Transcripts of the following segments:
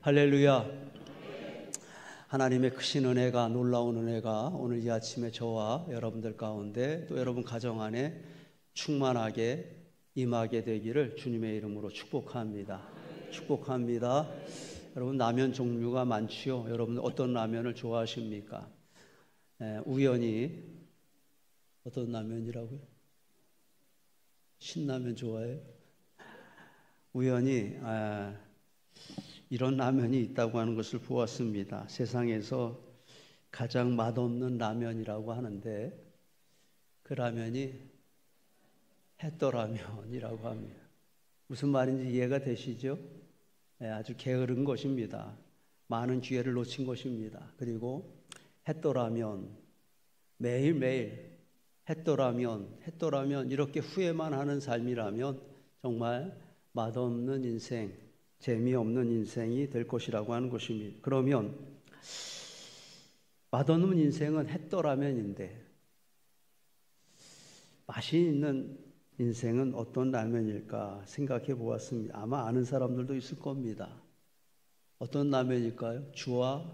할렐루야. 하나님의 크신 은혜가, 놀라운 은혜가 오늘 이 아침에 저와 여러분들 가운데 또 여러분 가정 안에 충만하게 임하게 되기를 주님의 이름으로 축복합니다. 축복합니다. 여러분, 라면 종류가 많지요. 여러분 어떤 라면을 좋아하십니까? 우연히 어떤 라면이라고요? 신라면 좋아해요? 우연히 이런 라면이 있다고 하는 것을 보았습니다. 세상에서 가장 맛없는 라면이라고 하는데 그 라면이 햇떠라면이라고 합니다. 무슨 말인지 이해가 되시죠? 아주 게으른 것입니다. 많은 기회를 놓친 것입니다. 그리고 햇떠라면, 매일매일 햇떠라면 이렇게 후회만 하는 삶이라면 정말 맛없는 인생, 재미없는 인생이 될 것이라고 하는 것입니다. 그러면 맛없는 인생은 햇떠라면인데 맛이 있는 인생은 어떤 라면일까 생각해 보았습니다. 아마 아는 사람들도 있을 겁니다. 어떤 라면일까요? 주와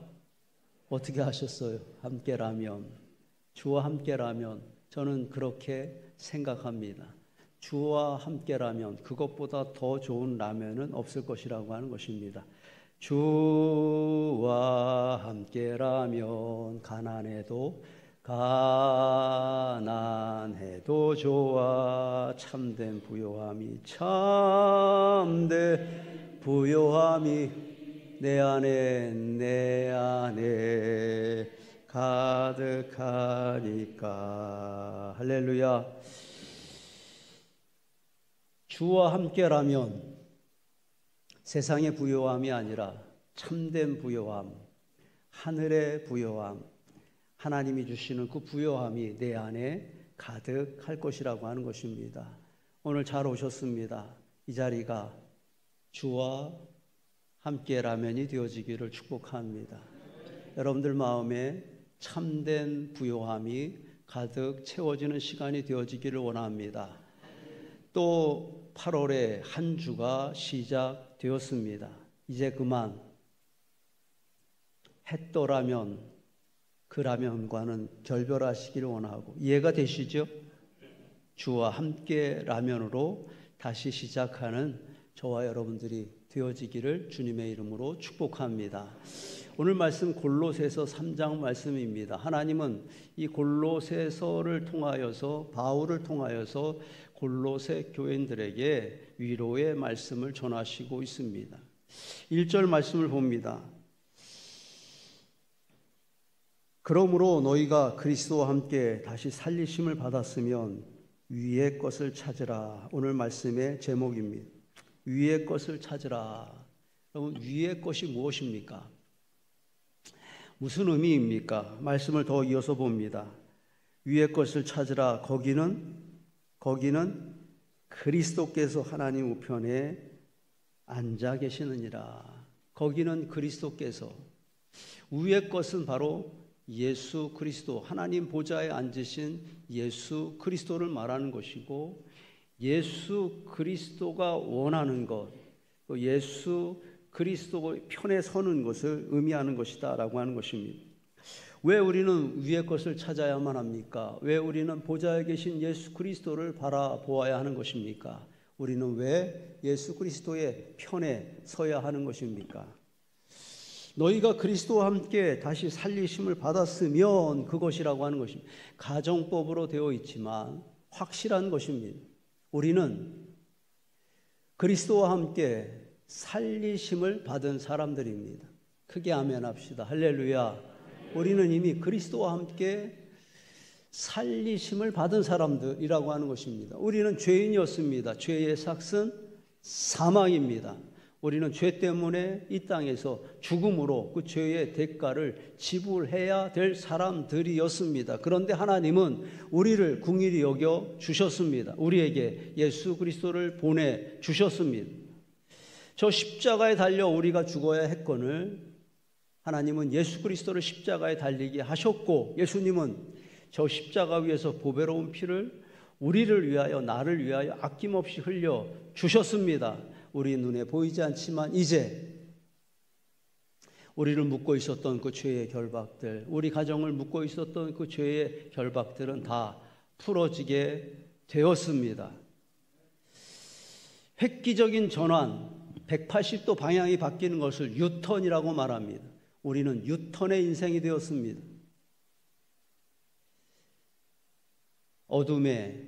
어떻게 하셨어요? 함께 라면. 주와 함께 라면. 저는 그렇게 생각합니다. 주와 함께라면 그것보다 더 좋은 라면은 없을 것이라고 하는 것입니다. 주와 함께라면 가난해도 좋아 참된 부요함이 내 안에 가득하니까. 할렐루야. 주와 함께라면 세상의 부요함이 아니라 참된 부요함, 하늘의 부요함, 하나님이 주시는 그 부요함이 내 안에 가득할 것이라고 하는 것입니다. 오늘 잘 오셨습니다. 이 자리가 주와 함께라면이 되어지기를 축복합니다. 여러분들 마음에 참된 부요함이 가득 채워지는 시간이 되어지기를 원합니다. 또 8월에 한 주가 시작되었습니다. 이제 그만 햇떠라면 그 라면과는 결별하시기를 원하고, 이해가 되시죠? 주와 함께 라면으로 다시 시작하는 저와 여러분들이 되어지기를 주님의 이름으로 축복합니다. 오늘 말씀 골로새서 3장 말씀입니다. 하나님은 이 골로새서를 통하여서, 바울을 통하여서 골로새 교인들에게 위로의 말씀을 전하시고 있습니다. 1절 말씀을 봅니다. 그러므로 너희가 그리스도와 함께 다시 살리심을 받았으면 위의 것을 찾으라. 오늘 말씀의 제목입니다. 위의 것을 찾으라. 여러분, 위의 것이 무엇입니까? 무슨 의미입니까? 말씀을 더 이어서 봅니다. 위의 것을 찾으라. 거기는 그리스도께서 하나님 우편에 앉아 계시느니라. 거기는 그리스도께서, 위의 것은 바로 예수 그리스도, 하나님 보좌에 앉으신 예수 그리스도를 말하는 것이고, 예수 그리스도가 원하는 것, 또 예수 그리스도 편에 서는 것을 의미하는 것이다 라고 하는 것입니다. 왜 우리는 위의 것을 찾아야만 합니까? 왜 우리는 보좌에 계신 예수 그리스도를 바라보아야 하는 것입니까? 우리는 왜 예수 그리스도의 편에 서야 하는 것입니까? 너희가 그리스도와 함께 다시 살리심을 받았으면, 그것이라고 하는 것입니다. 가정법으로 되어 있지만 확실한 것입니다. 우리는 그리스도와 함께 살리심을 받은 사람들입니다. 크게 아멘합시다. 할렐루야. 우리는 이미 그리스도와 함께 살리심을 받은 사람들이라고 하는 것입니다. 우리는 죄인이었습니다. 죄의 삭은 사망입니다. 우리는 죄 때문에 이 땅에서 죽음으로 그 죄의 대가를 지불해야 될 사람들이었습니다. 그런데 하나님은 우리를 긍휼히 여겨 주셨습니다. 우리에게 예수 그리스도를 보내주셨습니다. 저 십자가에 달려 우리가 죽어야 했거늘 하나님은 예수 그리스도를 십자가에 달리게 하셨고, 예수님은 저 십자가 위에서 보배로운 피를 우리를 위하여, 나를 위하여 아낌없이 흘려 주셨습니다. 우리 눈에 보이지 않지만 이제 우리를 묶고 있었던 그 죄의 결박들, 우리 가정을 묶고 있었던 그 죄의 결박들은 다 풀어지게 되었습니다. 획기적인 전환, 180도 방향이 바뀌는 것을 유턴이라고 말합니다. 우리는 유턴의 인생이 되었습니다. 어둠의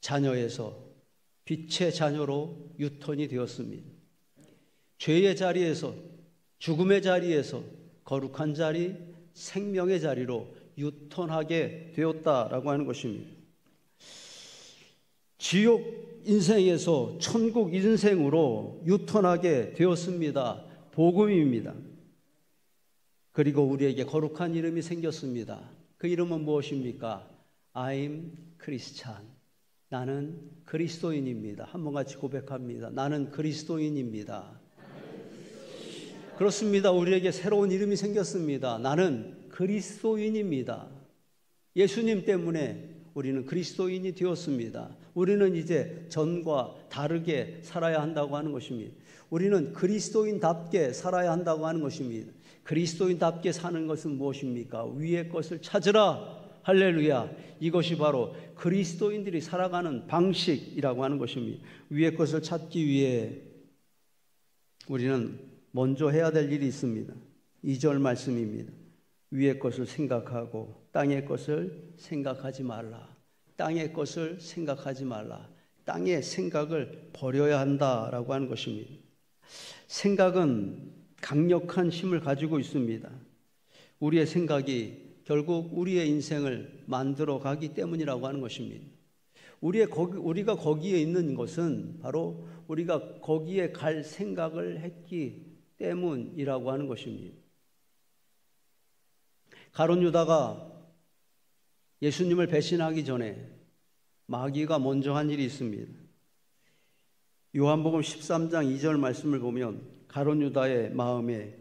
자녀에서 빛의 자녀로 유턴이 되었습니다. 죄의 자리에서, 죽음의 자리에서 거룩한 자리, 생명의 자리로 유턴하게 되었다라고 하는 것입니다. 지옥 인생에서 천국 인생으로 유턴하게 되었습니다. 복음입니다. 그리고 우리에게 거룩한 이름이 생겼습니다. 그 이름은 무엇입니까? I'm Christian. 나는 그리스도인입니다. 한번 같이 고백합니다. 나는 그리스도인입니다. 그렇습니다. 우리에게 새로운 이름이 생겼습니다. 나는 그리스도인입니다. 예수님 때문에 우리는 그리스도인이 되었습니다. 우리는 이제 전과 다르게 살아야 한다고 하는 것입니다. 우리는 그리스도인답게 살아야 한다고 하는 것입니다. 그리스도인답게 사는 것은 무엇입니까? 위의 것을 찾으라. 할렐루야. 이것이 바로 그리스도인들이 살아가는 방식이라고 하는 것입니다. 위의 것을 찾기 위해 우리는 먼저 해야 될 일이 있습니다. 2절 말씀입니다. 위의 것을 생각하고 땅의 것을 생각하지 말라. 땅의 것을 생각하지 말라. 땅의 생각을 버려야 한다라고 하는 것입니다. 생각은 강력한 힘을 가지고 있습니다. 우리의 생각이 결국 우리의 인생을 만들어 가기 때문이라고 하는 것입니다. 우리가 거기에 있는 것은 바로 우리가 거기에 갈 생각을 했기 때문이라고 하는 것입니다. 가룟 유다가 예수님을 배신하기 전에 마귀가 먼저 한 일이 있습니다. 요한복음 13장 2절 말씀을 보면 가룟 유다의 마음에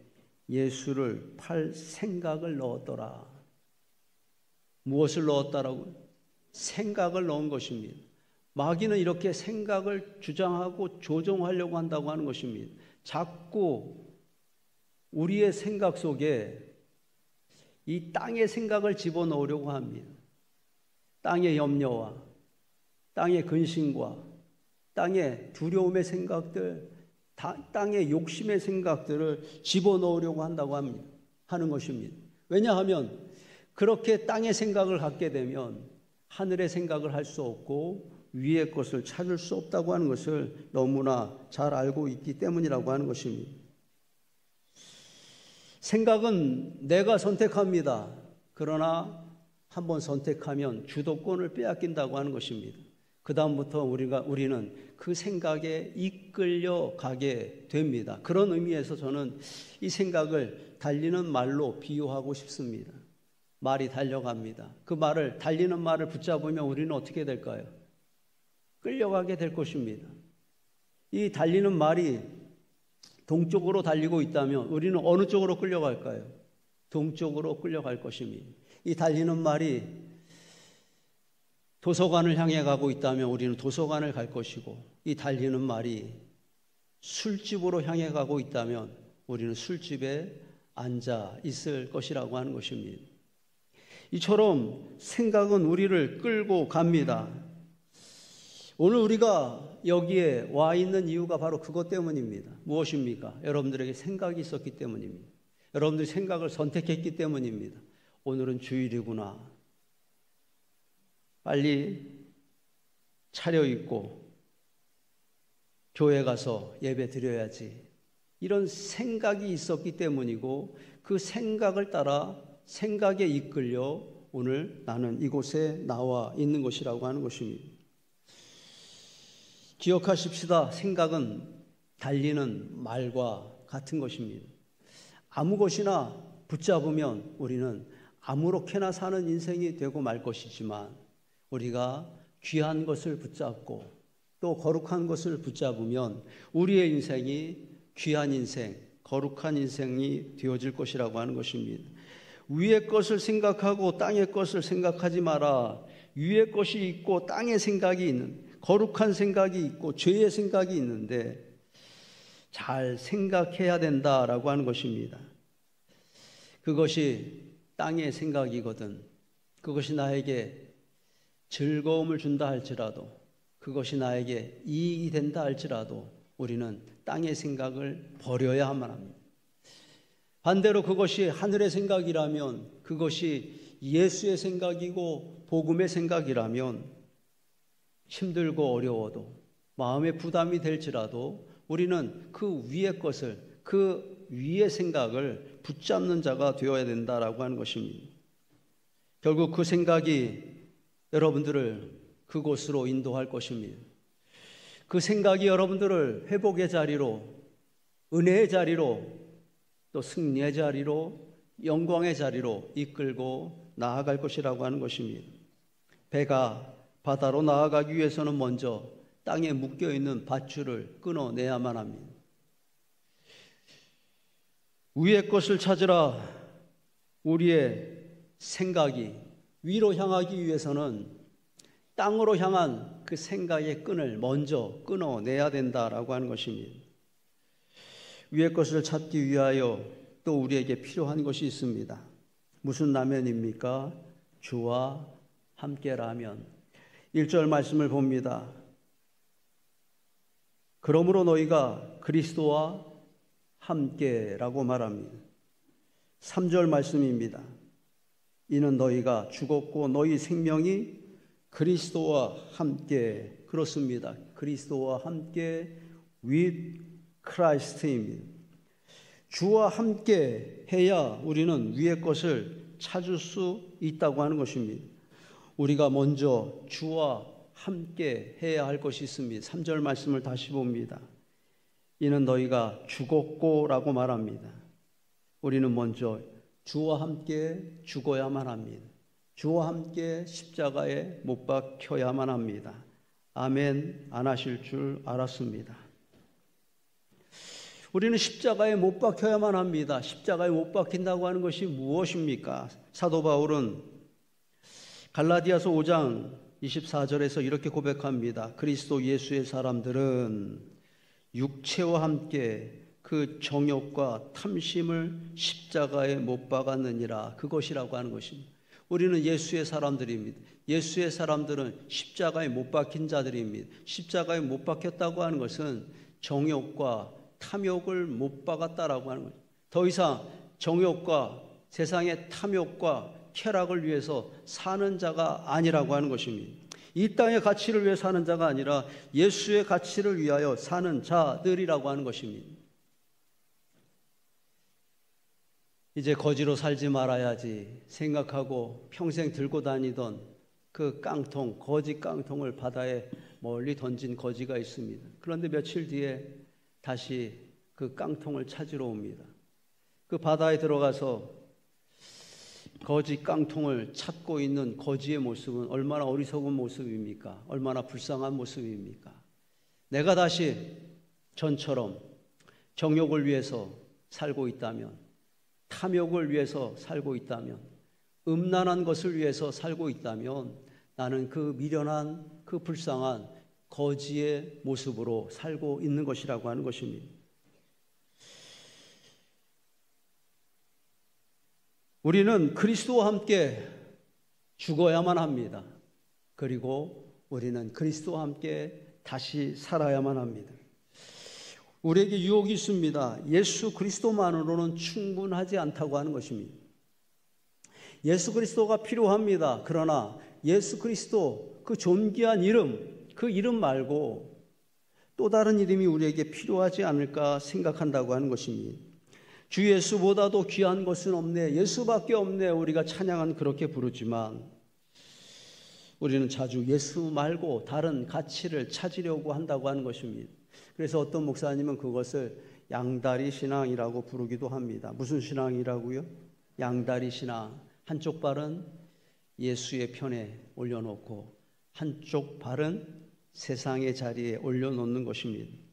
예수를 팔 생각을 넣었더라. 무엇을 넣었다라고? 생각을 넣은 것입니다. 마귀는 이렇게 생각을 주장하고 조종하려고 한다고 하는 것입니다. 자꾸 우리의 생각 속에 이 땅의 생각을 집어넣으려고 합니다. 땅의 염려와 땅의 근심과 땅의 두려움의 생각들, 땅의 욕심의 생각들을 집어넣으려고 한다고 하는 것입니다. 왜냐하면 그렇게 땅의 생각을 갖게 되면 하늘의 생각을 할 수 없고 위의 것을 찾을 수 없다고 하는 것을 너무나 잘 알고 있기 때문이라고 하는 것입니다. 생각은 내가 선택합니다. 그러나 한번 선택하면 주도권을 빼앗긴다고 하는 것입니다. 그 다음부터 우리는 그 생각에 이끌려 가게 됩니다. 그런 의미에서 저는 이 생각을 달리는 말로 비유하고 싶습니다. 말이 달려갑니다. 그 말을, 달리는 말을 붙잡으면 우리는 어떻게 될까요? 끌려가게 될 것입니다. 이 달리는 말이 동쪽으로 달리고 있다면 우리는 어느 쪽으로 끌려갈까요? 동쪽으로 끌려갈 것입니다. 이 달리는 말이 도서관을 향해 가고 있다면 우리는 도서관을 갈 것이고, 이 달리는 말이 술집으로 향해 가고 있다면 우리는 술집에 앉아 있을 것이라고 하는 것입니다. 이처럼 생각은 우리를 끌고 갑니다. 오늘 우리가 여기에 와 있는 이유가 바로 그것 때문입니다. 무엇입니까? 여러분들에게 생각이 있었기 때문입니다. 여러분들이 생각을 선택했기 때문입니다. 오늘은 주일이구나. 빨리 차려입고 교회 가서 예배 드려야지. 이런 생각이 있었기 때문이고, 그 생각을 따라 생각에 이끌려 오늘 나는 이곳에 나와 있는 것이라고 하는 것입니다. 기억하십시다. 생각은 달리는 말과 같은 것입니다. 아무 것이나 붙잡으면 우리는 아무렇게나 사는 인생이 되고 말 것이지만, 우리가 귀한 것을 붙잡고 또 거룩한 것을 붙잡으면 우리의 인생이 귀한 인생, 거룩한 인생이 되어질 것이라고 하는 것입니다. 위의 것을 생각하고 땅의 것을 생각하지 마라. 위의 것이 있고 땅의 생각이 있는, 거룩한 생각이 있고 죄의 생각이 있는데 잘 생각해야 된다라고 하는 것입니다. 그것이 땅의 생각이거든 그것이 나에게 즐거움을 준다 할지라도 그것이 나에게 이익이 된다 할지라도 우리는 땅의 생각을 버려야만 합니다. 반대로 그것이 하늘의 생각이라면 그것이 예수의 생각이고 복음의 생각이라면 힘들고 어려워도 마음의 부담이 될지라도 우리는 그 위의 것을 그 위의 생각을 붙잡는 자가 되어야 된다라고 하는 것입니다. 결국 그 생각이 여러분들을 그곳으로 인도할 것입니다. 그 생각이 여러분들을 회복의 자리로 은혜의 자리로 또 승리의 자리로 영광의 자리로 이끌고 나아갈 것이라고 하는 것입니다. 배가 바다로 나아가기 위해서는 먼저 땅에 묶여있는 밧줄을 끊어내야만 합니다. 위의 것을 찾으라. 우리의 생각이 위로 향하기 위해서는 땅으로 향한 그 생각의 끈을 먼저 끊어내야 된다라고 하는 것입니다. 위의 것을 찾기 위하여 또 우리에게 필요한 것이 있습니다. 무슨 라면입니까? 주와 함께라면. 1절 말씀을 봅니다. 그러므로 너희가 그리스도와 함께라고 말합니다. 3절 말씀입니다. 이는 너희가 죽었고 너희 생명이 그리스도와 함께 그렇습니다. 그리스도와 함께 with Christ입니다. 주와 함께 해야 우리는 위의 것을 찾을 수 있다고 하는 것입니다. 우리가 먼저 주와 함께 해야 할 것이 있습니다. 3절 말씀을 다시 봅니다. 이는 너희가 죽었고 라고 말합니다. 우리는 먼저 주와 함께 죽어야만 합니다. 주와 함께 십자가에 못 박혀야만 합니다. 아멘 안 하실 줄 알았습니다. 우리는 십자가에 못 박혀야만 합니다. 십자가에 못 박힌다고 하는 것이 무엇입니까? 사도 바울은 갈라디아서 5장 24절에서 이렇게 고백합니다. 그리스도 예수의 사람들은 육체와 함께 그 정욕과 탐심을 십자가에 못 박았느니라. 그것이라고 하는 것입니다. 우리는 예수의 사람들입니다. 예수의 사람들은 십자가에 못 박힌 자들입니다. 십자가에 못 박혔다고 하는 것은 정욕과 탐욕을 못 박았다라고 하는 거죠. 더 이상 정욕과 세상의 탐욕과 쾌락을 위해서 사는 자가 아니라고 하는 것입니다. 이 땅의 가치를 위해 사는 자가 아니라 예수의 가치를 위하여 사는 자들이라고 하는 것입니다. 이제 거지로 살지 말아야지 생각하고 평생 들고 다니던 그 깡통, 거지 깡통을 바다에 멀리 던진 거지가 있습니다. 그런데 며칠 뒤에 다시 그 깡통을 찾으러 옵니다. 그 바다에 들어가서 거지 깡통을 찾고 있는 거지의 모습은 얼마나 어리석은 모습입니까? 얼마나 불쌍한 모습입니까? 내가 다시 전처럼 정욕을 위해서 살고 있다면, 탐욕을 위해서 살고 있다면, 음란한 것을 위해서 살고 있다면 나는 그 미련한, 그 불쌍한 거지의 모습으로 살고 있는 것이라고 하는 것입니다. 우리는 그리스도와 함께 죽어야만 합니다. 그리고 우리는 그리스도와 함께 다시 살아야만 합니다. 우리에게 유혹이 있습니다. 예수 그리스도만으로는 충분하지 않다고 하는 것입니다. 예수 그리스도가 필요합니다. 그러나 예수 그리스도 그 존귀한 이름, 그 이름 말고 또 다른 이름이 우리에게 필요하지 않을까 생각한다고 하는 것입니다. 주 예수보다도 귀한 것은 없네, 예수밖에 없네, 우리가 찬양은 그렇게 부르지만 우리는 자주 예수 말고 다른 가치를 찾으려고 한다고 하는 것입니다. 그래서 어떤 목사님은 그것을 양다리 신앙이라고 부르기도 합니다. 무슨 신앙이라고요? 양다리 신앙. 한쪽 발은 예수의 편에 올려놓고 한쪽 발은 세상의 자리에 올려놓는 것입니다.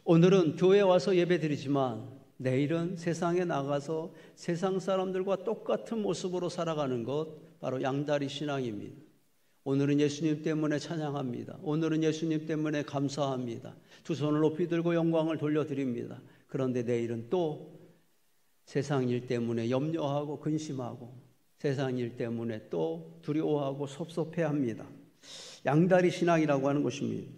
오늘은 교회에 와서 예배드리지만 내일은 세상에 나가서 세상 사람들과 똑같은 모습으로 살아가는 것, 바로 양다리 신앙입니다. 오늘은 예수님 때문에 찬양합니다. 오늘은 예수님 때문에 감사합니다. 두 손을 높이 들고 영광을 돌려드립니다. 그런데 내일은 또 세상 일 때문에 염려하고 근심하고 세상 일 때문에 또 두려워하고 섭섭해합니다. 양다리 신앙이라고 하는 것입니다.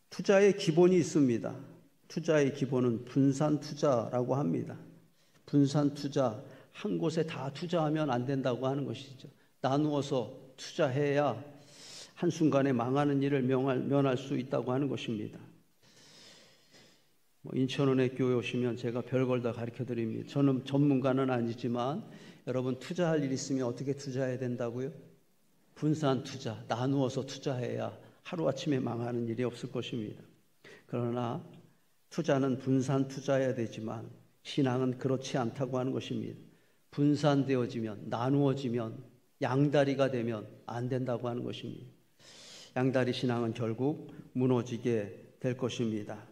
투자의 기본이 있습니다. 투자의 기본은 분산 투자라고 합니다. 분산 투자, 한 곳에 다 투자하면 안 된다고 하는 것이죠. 나누어서 투자해야 한순간에 망하는 일을 면할 수 있다고 하는 것입니다. 인천은행 교회 오시면 제가 별걸 다 가르쳐 드립니다. 저는 전문가는 아니지만 여러분 투자할 일 있으면 어떻게 투자해야 된다고요? 분산 투자, 나누어서 투자해야 하루아침에 망하는 일이 없을 것입니다. 그러나 투자는 분산 투자해야 되지만 신앙은 그렇지 않다고 하는 것입니다. 분산되어지면, 나누어지면, 양다리가 되면 안 된다고 하는 것입니다. 양다리 신앙은 결국 무너지게 될 것입니다.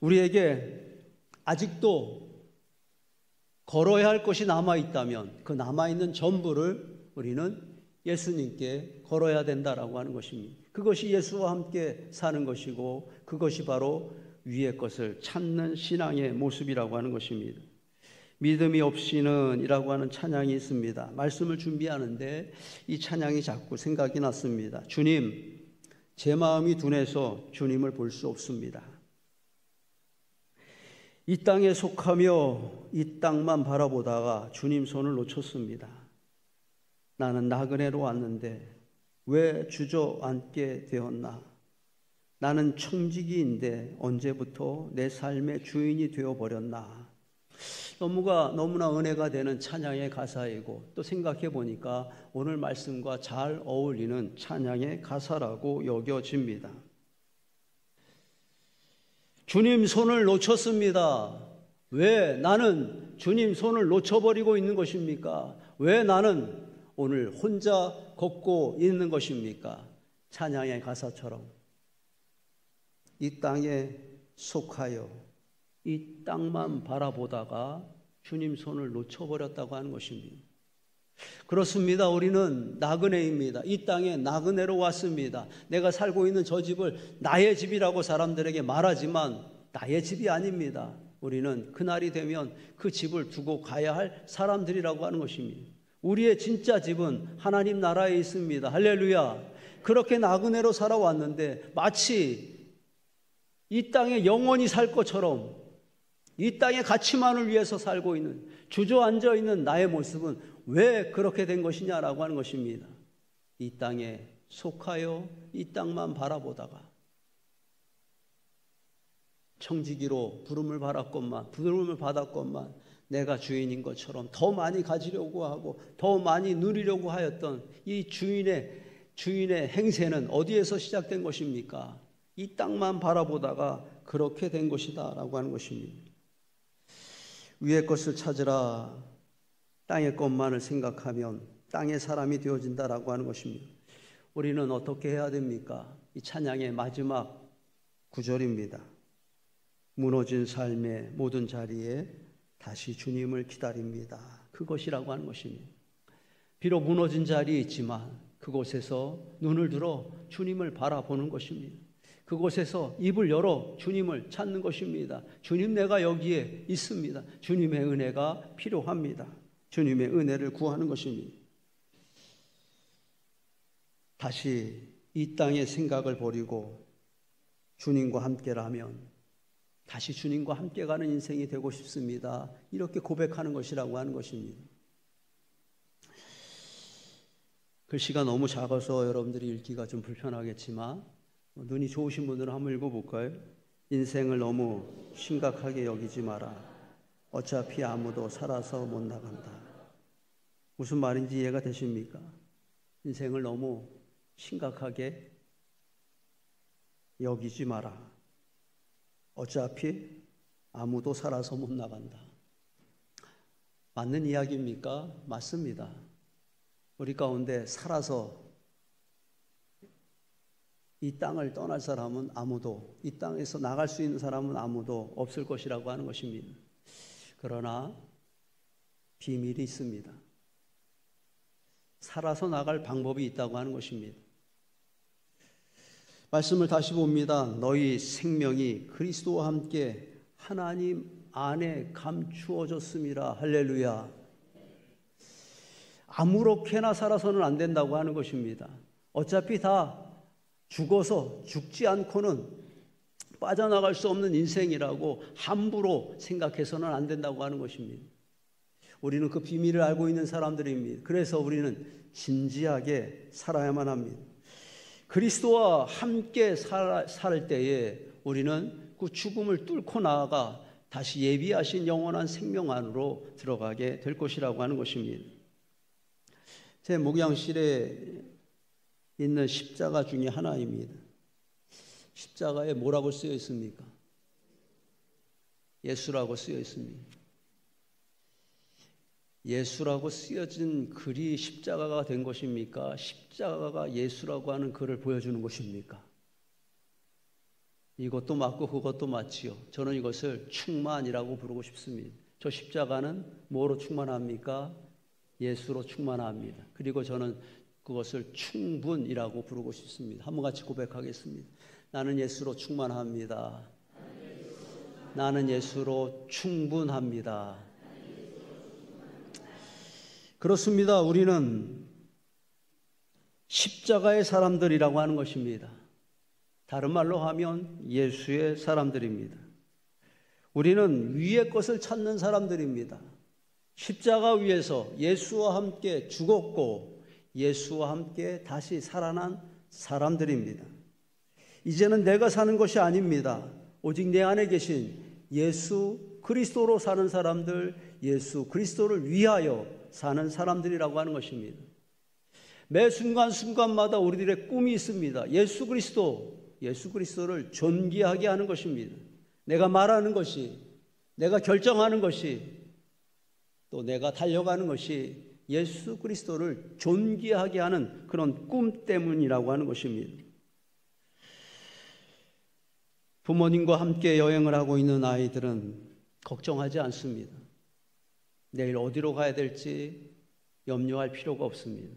우리에게 아직도 걸어야 할 것이 남아있다면 그 남아있는 전부를 우리는 예수님께 걸어야 된다라고 하는 것입니다. 그것이 예수와 함께 사는 것이고 그것이 바로 위의 것을 찾는 신앙의 모습이라고 하는 것입니다. 믿음이 없이는 이라고 하는 찬양이 있습니다. 말씀을 준비하는데 이 찬양이 자꾸 생각이 났습니다. 주님, 제 마음이 둔해서 주님을 볼 수 없습니다. 이 땅에 속하며 이 땅만 바라보다가 주님 손을 놓쳤습니다. 나는 나그네로 왔는데 왜 주저앉게 되었나? 나는 청지기인데 언제부터 내 삶의 주인이 되어버렸나? 너무나 은혜가 되는 찬양의 가사이고 또 생각해 보니까 오늘 말씀과 잘 어울리는 찬양의 가사라고 여겨집니다. 주님 손을 놓쳤습니다. 왜 나는 주님 손을 놓쳐버리고 있는 것입니까? 왜 나는 오늘 혼자 걷고 있는 것입니까? 찬양의 가사처럼 이 땅에 속하여 이 땅만 바라보다가 주님 손을 놓쳐버렸다고 하는 것입니다. 그렇습니다. 우리는 나그네입니다. 이 땅에 나그네로 왔습니다. 내가 살고 있는 저 집을 나의 집이라고 사람들에게 말하지만 나의 집이 아닙니다. 우리는 그날이 되면 그 집을 두고 가야 할 사람들이라고 하는 것입니다. 우리의 진짜 집은 하나님 나라에 있습니다. 할렐루야. 그렇게 나그네로 살아왔는데 마치 이 땅에 영원히 살 것처럼 이 땅의 가치만을 위해서 살고 있는 주저앉아 있는 나의 모습은 왜 그렇게 된 것이냐라고 하는 것입니다. 이 땅에 속하여 이 땅만 바라보다가 청지기로 부름을 받았건만 내가 주인인 것처럼 더 많이 가지려고 하고 더 많이 누리려고 하였던 이 주인의 행세는 어디에서 시작된 것입니까? 이 땅만 바라보다가 그렇게 된 것이다 라고 하는 것입니다. 위의 것을 찾으라. 땅의 것만을 생각하면 땅의 사람이 되어진다라고 하는 것입니다. 우리는 어떻게 해야 됩니까? 이 찬양의 마지막 구절입니다. 무너진 삶의 모든 자리에 다시 주님을 기다립니다. 그것이라고 하는 것입니다. 비록 무너진 자리에 있지만 그곳에서 눈을 들어 주님을 바라보는 것입니다. 그곳에서 입을 열어 주님을 찾는 것입니다. 주님, 내가 여기에 있습니다. 주님의 은혜가 필요합니다. 주님의 은혜를 구하는 것입니다. 다시 이 땅의 생각을 버리고 주님과 함께라면 다시 주님과 함께 가는 인생이 되고 싶습니다. 이렇게 고백하는 것이라고 하는 것입니다. 글씨가 너무 작아서 여러분들이 읽기가 좀 불편하겠지만 눈이 좋으신 분들은 한번 읽어볼까요? 인생을 너무 심각하게 여기지 마라. 어차피 아무도 살아서 못 나간다. 무슨 말인지 이해가 되십니까? 인생을 너무 심각하게 여기지 마라. 어차피 아무도 살아서 못 나간다. 맞는 이야기입니까? 맞습니다. 우리 가운데 살아서 이 땅을 떠날 사람은 아무도, 이 땅에서 나갈 수 있는 사람은 아무도 없을 것이라고 하는 것입니다. 그러나 비밀이 있습니다. 살아서 나갈 방법이 있다고 하는 것입니다. 말씀을 다시 봅니다. 너희 생명이 그리스도와 함께 하나님 안에 감추어졌습니다. 할렐루야. 아무렇게나 살아서는 안 된다고 하는 것입니다. 어차피 다 죽어서 죽지 않고는 빠져나갈 수 없는 인생이라고 함부로 생각해서는 안 된다고 하는 것입니다. 우리는 그 비밀을 알고 있는 사람들입니다. 그래서 우리는 진지하게 살아야만 합니다. 그리스도와 함께 살 때에 우리는 그 죽음을 뚫고 나아가 다시 예비하신 영원한 생명 안으로 들어가게 될 것이라고 하는 것입니다. 제 목양실에 있는 십자가 중에 하나입니다. 십자가에 뭐라고 쓰여 있습니까? 예수라고 쓰여 있습니다. 예수라고 쓰여진 글이 십자가가 된 것입니까? 십자가가 예수라고 하는 글을 보여주는 것입니까? 이것도 맞고 그것도 맞지요. 저는 이것을 충만이라고 부르고 싶습니다. 저 십자가는 뭐로 충만합니까? 예수로 충만합니다. 그리고 저는 그것을 충분이라고 부르고 싶습니다. 한번 같이 고백하겠습니다. 나는 예수로 충만합니다. 나는 예수로 충분합니다. 그렇습니다. 우리는 십자가의 사람들이라고 하는 것입니다. 다른 말로 하면 예수의 사람들입니다. 우리는 위의 것을 찾는 사람들입니다. 십자가 위에서 예수와 함께 죽었고 예수와 함께 다시 살아난 사람들입니다. 이제는 내가 사는 것이 아닙니다. 오직 내 안에 계신 예수 그리스도로 사는 사람들, 예수 그리스도를 위하여 사는 사람들이라고 하는 것입니다. 매 순간순간마다 우리들의 꿈이 있습니다. 예수 그리스도를 존귀하게 하는 것입니다. 내가 말하는 것이, 내가 결정하는 것이, 또 내가 달려가는 것이 예수 그리스도를 존귀하게 하는 그런 꿈 때문이라고 하는 것입니다. 부모님과 함께 여행을 하고 있는 아이들은 걱정하지 않습니다. 내일 어디로 가야 될지 염려할 필요가 없습니다.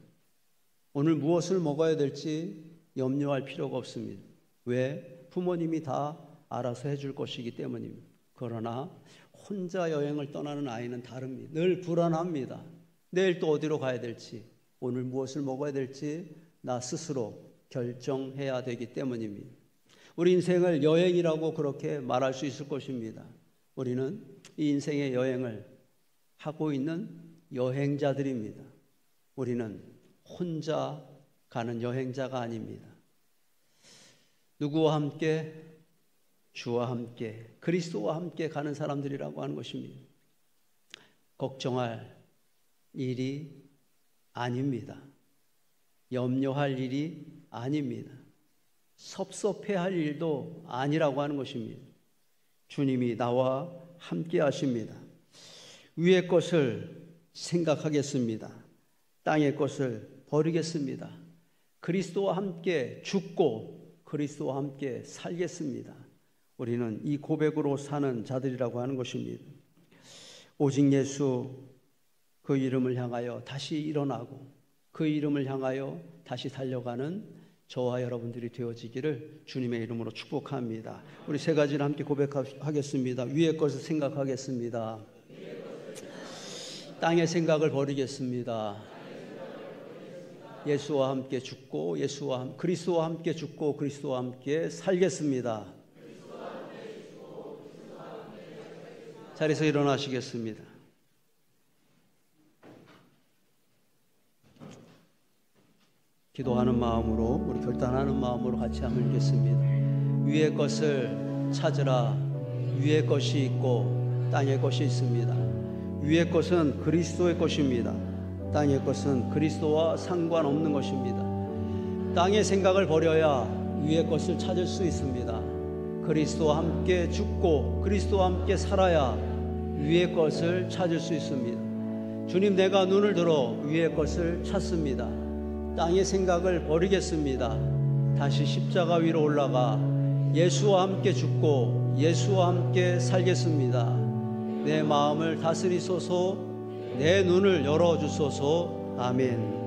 오늘 무엇을 먹어야 될지 염려할 필요가 없습니다. 왜? 부모님이 다 알아서 해줄 것이기 때문입니다. 그러나 혼자 여행을 떠나는 아이는 다릅니다. 늘 불안합니다. 내일 또 어디로 가야 될지, 오늘 무엇을 먹어야 될지 나 스스로 결정해야 되기 때문입니다. 우리 인생을 여행이라고 그렇게 말할 수 있을 것입니다. 우리는 이 인생의 여행을 하고 있는 여행자들입니다. 우리는 혼자 가는 여행자가 아닙니다. 누구와 함께? 주와 함께, 그리스도와 함께 가는 사람들이라고 하는 것입니다. 걱정할 일이 아닙니다. 염려할 일이 아닙니다. 섭섭해할 일도 아니라고 하는 것입니다. 주님이 나와 함께 하십니다. 위의 것을 생각하겠습니다. 땅의 것을 버리겠습니다. 그리스도와 함께 죽고 그리스도와 함께 살겠습니다. 우리는 이 고백으로 사는 자들이라고 하는 것입니다. 오직 예수 그 이름을 향하여 다시 일어나고 그 이름을 향하여 다시 달려가는 저와 여러분들이 되어지기를 주님의 이름으로 축복합니다. 우리 세 가지를 함께 고백하겠습니다. 위의 것을 생각하겠습니다. 땅의 생각을 버리겠습니다. 예수와 함께 죽고 그리스도와 함께 죽고 그리스도와 함께 살겠습니다. 자리에서 일어나시겠습니다. 기도하는 마음으로, 우리 결단하는 마음으로 같이 한번 읽겠습니다. 위의 것을 찾으라. 위의 것이 있고 땅의 것이 있습니다. 위의 것은 그리스도의 것입니다. 땅의 것은 그리스도와 상관없는 것입니다. 땅의 생각을 버려야 위의 것을 찾을 수 있습니다. 그리스도와 함께 죽고 그리스도와 함께 살아야 위의 것을 찾을 수 있습니다. 주님, 내가 눈을 들어 위의 것을 찾습니다. 땅의 생각을 버리겠습니다. 다시 십자가 위로 올라가 예수와 함께 죽고 예수와 함께 살겠습니다. 내 마음을 다스리소서, 내 눈을 열어주소서. 아멘.